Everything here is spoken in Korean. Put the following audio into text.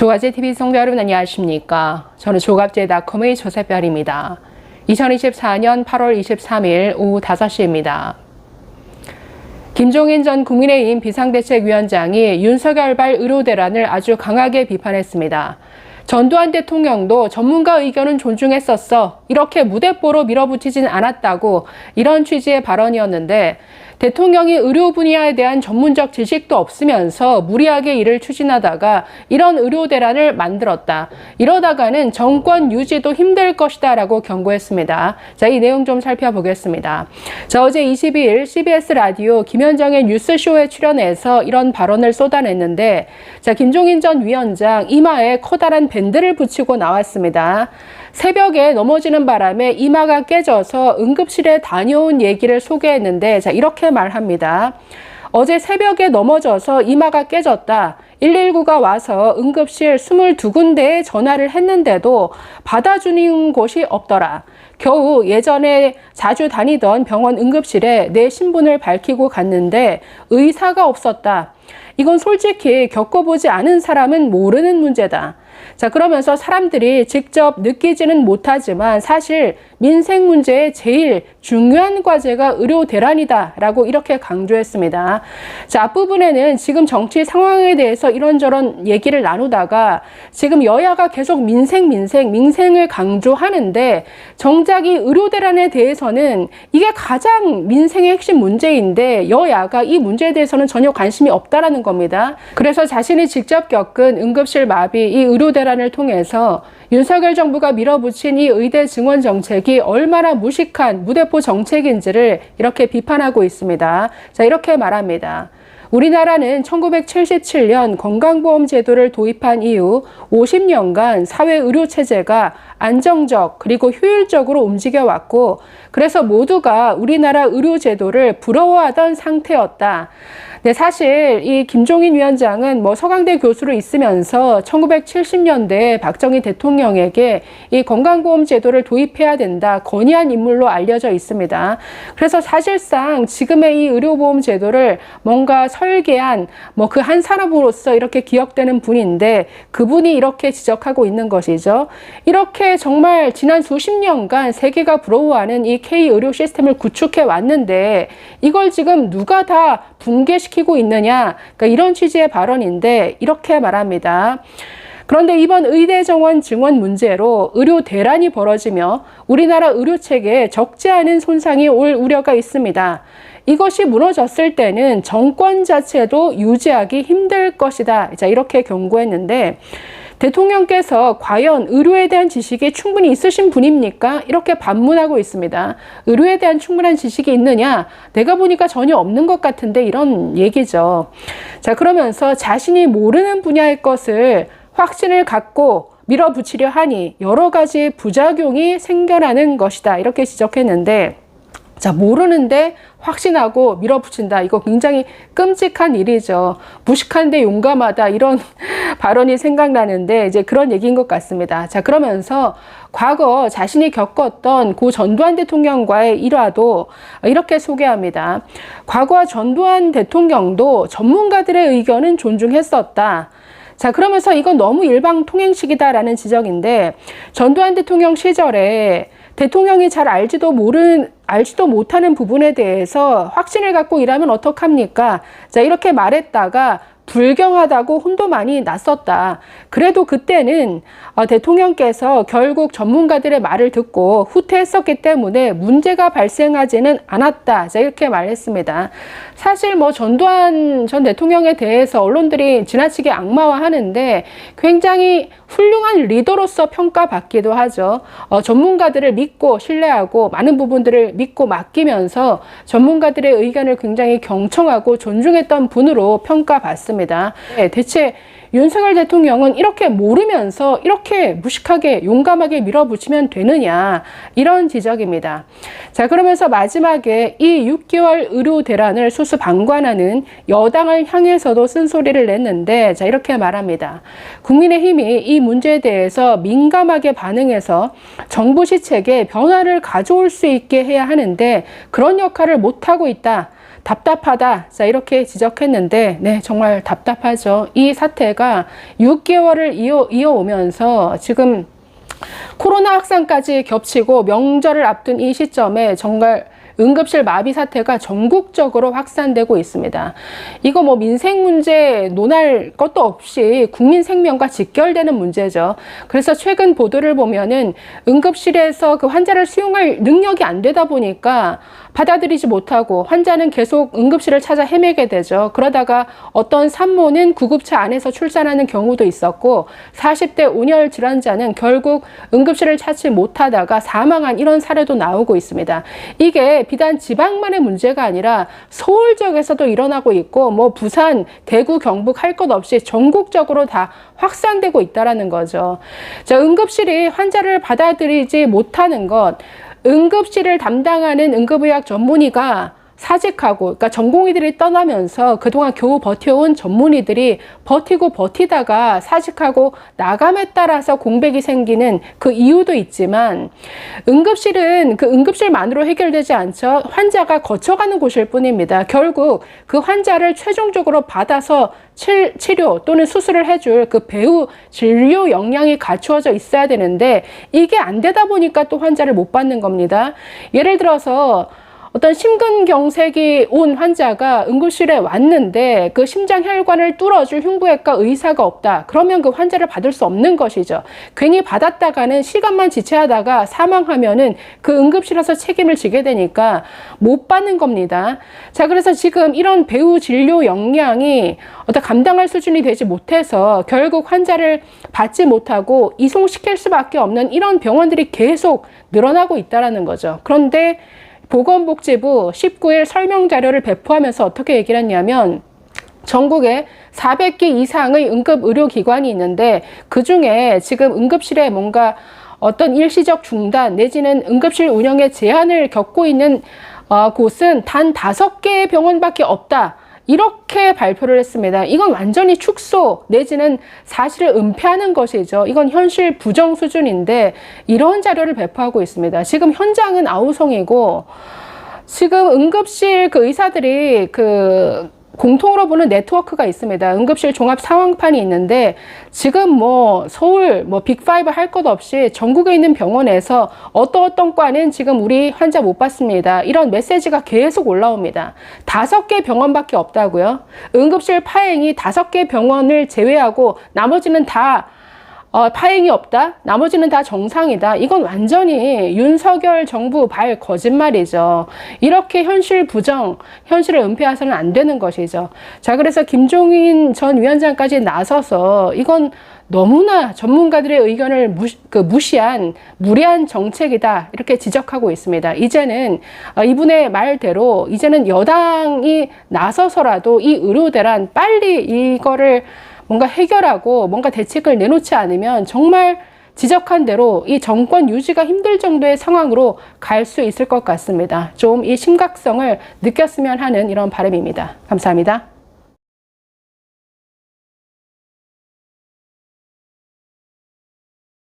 조갑제TV 성도 여러분 안녕하십니까? 저는 조갑제닷컴의 조세별입니다. 2024년 8월 23일 오후 5시입니다. 김종인 전 국민의힘 비상대책위원장이 윤석열발 의료대란을 아주 강하게 비판했습니다. 전두환 대통령도 전문가 의견은 존중했었어. 이렇게 무대뽀로 밀어붙이진 않았다고 이런 취지의 발언이었는데 대통령이 의료 분야에 대한 전문적 지식도 없으면서 무리하게 일을 추진하다가 이런 의료 대란을 만들었다. 이러다가는 정권 유지도 힘들 것이다 라고 경고했습니다. 자, 이 내용 좀 살펴보겠습니다. 자, 어제 22일 CBS 라디오 김현정의 뉴스쇼에 출연해서 이런 발언을 쏟아냈는데 자, 김종인 전 위원장 이마에 커다란 밴드를 붙이고 나왔습니다. 새벽에 넘어지는 바람에 이마가 깨져서 응급실에 다녀온 얘기를 소개했는데 자, 이렇게 말합니다. 어제 새벽에 넘어져서 이마가 깨졌다. 119가 와서 응급실 22군데에 전화를 했는데도 받아주는 곳이 없더라. 겨우 예전에 자주 다니던 병원 응급실에 내 신분을 밝히고 갔는데 의사가 없었다. 이건 솔직히 겪어보지 않은 사람은 모르는 문제다. 자, 그러면서 사람들이 직접 느끼지는 못하지만 사실 민생 문제의 제일 중요한 과제가 의료 대란이다 라고 이렇게 강조했습니다. 자, 앞부분에는 지금 정치 상황에 대해서 이런저런 얘기를 나누다가 지금 여야가 계속 민생을 강조하는데 정작 이 의료 대란에 대해서는 이게 가장 민생의 핵심 문제인데 여야가 이 문제에 대해서는 전혀 관심이 없다라는 겁니다. 그래서 자신이 직접 겪은 응급실 마비, 이 의료 대란을 통해서 윤석열 정부가 밀어붙인 이 의대 증원 정책이 얼마나 무식한 무대포 정책인지를 이렇게 비판하고 있습니다. 자, 이렇게 말합니다. 우리나라는 1977년 건강보험 제도를 도입한 이후 50년간 사회의료체제가 안정적 그리고 효율적으로 움직여왔고 그래서 모두가 우리나라 의료제도를 부러워하던 상태였다. 네, 사실 이 김종인 위원장은 서강대 교수로 있으면서 1970년대 박정희 대통령에게 이 건강보험 제도를 도입해야 된다 건의한 인물로 알려져 있습니다. 그래서 사실상 지금의 이 의료보험 제도를 뭔가 설계한 그 한 사람으로서 이렇게 기억되는 분인데 그분이 이렇게 지적하고 있는 것이죠. 이렇게 정말 지난 수십 년간 세계가 부러워하는 이 K의료 시스템을 구축해 왔는데 이걸 지금 누가 다 붕괴시키고 있느냐, 그러니까 이런 취지의 발언인데 이렇게 말합니다. 그런데 이번 의대 정원 증원 문제로 의료 대란이 벌어지며 우리나라 의료체계에 적지 않은 손상이 올 우려가 있습니다. 이것이 무너졌을 때는 정권 자체도 유지하기 힘들 것이다. 자, 이렇게 경고했는데 대통령께서 과연 의료에 대한 지식이 충분히 있으신 분입니까? 이렇게 반문하고 있습니다. 의료에 대한 충분한 지식이 있느냐? 내가 보니까 전혀 없는 것 같은데 이런 얘기죠. 자, 그러면서 자신이 모르는 분야의 것을 확신을 갖고 밀어붙이려 하니 여러 가지 부작용이 생겨나는 것이다. 이렇게 지적했는데 자, 모르는데 확신하고 밀어붙인다. 이거 굉장히 끔찍한 일이죠. 무식한데 용감하다. 이런 발언이 생각나는데 이제 그런 얘기인 것 같습니다. 자, 그러면서 과거 자신이 겪었던 고 전두환 대통령과의 일화도 이렇게 소개합니다. 과거 전두환 대통령도 전문가들의 의견은 존중했었다. 자, 그러면서 이건 너무 일방통행식이다라는 지적인데 전두환 대통령 시절에 대통령이 잘 알지도 못하는 부분에 대해서 확신을 갖고 일하면 어떡합니까? 자, 이렇게 말했다가 불경하다고 혼도 많이 났었다. 그래도 그때는 대통령께서 결국 전문가들의 말을 듣고 후퇴했었기 때문에 문제가 발생하지는 않았다. 자, 이렇게 말했습니다. 사실 전두환 전 대통령에 대해서 언론들이 지나치게 악마화하는데 굉장히 훌륭한 리더로서 평가받기도 하죠. 전문가들을 믿고 신뢰하고 많은 부분들을 믿고 맡기면서 전문가들의 의견을 굉장히 경청하고 존중했던 분으로 평가받습니다. 네, 대체 윤석열 대통령은 이렇게 모르면서 이렇게 무식하게 용감하게 밀어붙이면 되느냐 이런 지적입니다. 자, 그러면서 마지막에 이 6개월 의료 대란을 수수방관하는 여당을 향해서도 쓴소리를 냈는데 자, 이렇게 말합니다. 국민의힘이 이 문제에 대해서 민감하게 반응해서 정부 시책에 변화를 가져올 수 있게 해야 하는데 그런 역할을 못하고 있다. 답답하다. 자, 이렇게 지적했는데, 네, 정말 답답하죠. 이 사태가 6개월을 이어오면서 지금 코로나 확산까지 겹치고 명절을 앞둔 이 시점에 정말 응급실 마비 사태가 전국적으로 확산되고 있습니다. 이거 뭐 민생 문제 논할 것도 없이 국민 생명과 직결되는 문제죠. 그래서 최근 보도를 보면은 응급실에서 그 환자를 수용할 능력이 안 되다 보니까 받아들이지 못하고 환자는 계속 응급실을 찾아 헤매게 되죠. 그러다가 어떤 산모는 구급차 안에서 출산하는 경우도 있었고 40대 온열 질환자는 결국 응급실을 찾지 못하다가 사망한 이런 사례도 나오고 있습니다. 이게 비단 지방만의 문제가 아니라 서울 지역에서도 일어나고 있고 뭐 부산, 대구, 경북 할 것 없이 전국적으로 다 확산되고 있다는 거죠. 자, 응급실이 환자를 받아들이지 못하는 것, 응급실을 담당하는 응급의학 전문의가 사직하고, 그러니까 전공의들이 떠나면서 그동안 겨우 버텨온 전문의들이 버티고 버티다가 사직하고 나감에 따라서 공백이 생기는 그 이유도 있지만, 응급실은 그 응급실만으로 해결되지 않죠. 환자가 거쳐가는 곳일 뿐입니다. 결국 그 환자를 최종적으로 받아서 치료 또는 수술을 해줄 그 배후 진료 역량이 갖추어져 있어야 되는데, 이게 안 되다 보니까 또 환자를 못 받는 겁니다. 예를 들어서 어떤 심근경색이 온 환자가 응급실에 왔는데 그 심장혈관을 뚫어줄 흉부외과 의사가 없다. 그러면 그 환자를 받을 수 없는 것이죠. 괜히 받았다가는 시간만 지체하다가 사망하면은 그 응급실에서 책임을 지게 되니까 못 받는 겁니다. 자, 그래서 지금 이런 배후 진료 역량이 어떤 감당할 수준이 되지 못해서 결국 환자를 받지 못하고 이송시킬 수밖에 없는 이런 병원들이 계속 늘어나고 있다는 거죠. 그런데 보건복지부 19일 설명자료를 배포하면서 어떻게 얘기를 했냐면, 전국에 400개 이상의 응급의료기관이 있는데 그 중에 지금 응급실에 뭔가 어떤 일시적 중단 내지는 응급실 운영에 제한을 겪고 있는 곳은 단 5개의 병원밖에 없다. 이렇게 발표를 했습니다. 이건 완전히 축소 내지는 사실을 은폐하는 것이죠. 이건 현실 부정 수준인데 이런 자료를 배포하고 있습니다. 지금 현장은 아우성이고, 지금 응급실 그 의사들이 그 공통으로 보는 네트워크가 있습니다. 응급실 종합 상황판이 있는데 지금 뭐 서울 뭐 빅5 할 것 없이 전국에 있는 병원에서 어떤 과는 지금 우리 환자 못 받습니다. 이런 메시지가 계속 올라옵니다. 5개 병원밖에 없다고요. 응급실 파행이 5개 병원을 제외하고 나머지는 다 파행이 없다? 나머지는 다 정상이다. 이건 완전히 윤석열 정부 발 거짓말이죠. 이렇게 현실 부정, 현실을 은폐해서는 안 되는 것이죠. 자, 그래서 김종인 전 위원장까지 나서서 이건 너무나 전문가들의 의견을 무시한 무리한 정책이다. 이렇게 지적하고 있습니다. 이제는 이분의 말대로 이제는 여당이 나서서라도 이 의료대란 빨리 이거를 뭔가 해결하고 뭔가 대책을 내놓지 않으면 정말 지적한 대로 이 정권 유지가 힘들 정도의 상황으로 갈 수 있을 것 같습니다. 좀 이 심각성을 느꼈으면 하는 이런 바람입니다. 감사합니다.